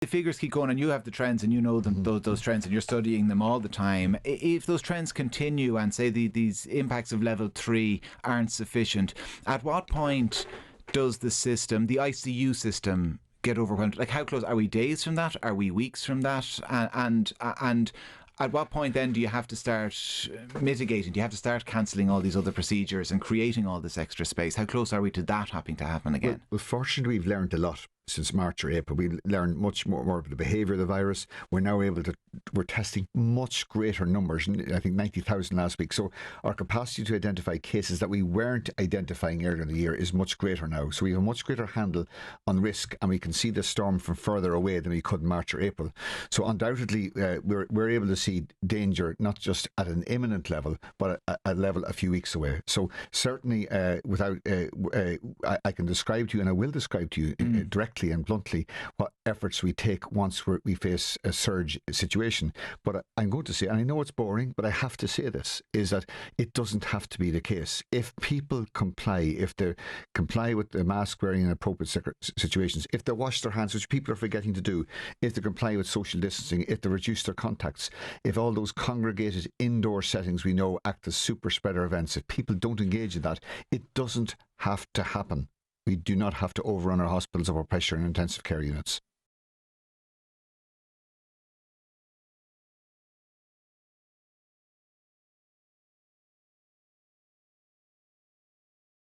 the figures keep going, and you have the trends, and you know them, those trends, and you're studying them all the time. If those trends continue, and say these impacts of level 3 aren't sufficient, at what point does the system, the ICU system, get overwhelmed? Like, how close are we? Days from that? Are we weeks from that? And at what point then do you have to start mitigating? Do you have to start cancelling all these other procedures and creating all this extra space? How close are we to that having to happen again? Well, fortunately, we've learned a lot since March or April. We learned much more of the behaviour of the virus. We're now we're testing much greater numbers, I think 90,000 last week. So our capacity to identify cases that we weren't identifying earlier in the year is much greater now. So we have a much greater handle on risk, and we can see the storm from further away than we could in March or April. So undoubtedly, we're able to see danger not just at an imminent level, but at a level a few weeks away. So certainly, I can describe to you, and I will describe to you directly and bluntly, what efforts we take once we face a surge situation. But I'm going to say, and I know it's boring, but I have to say this, is that it doesn't have to be the case. If people comply, if they comply with the mask wearing in appropriate situations, if they wash their hands, which people are forgetting to do, if they comply with social distancing, if they reduce their contacts, if all those congregated indoor settings we know act as super spreader events, if people don't engage in that, it doesn't have to happen. We do not have to overrun our hospitals over pressure and intensive care units.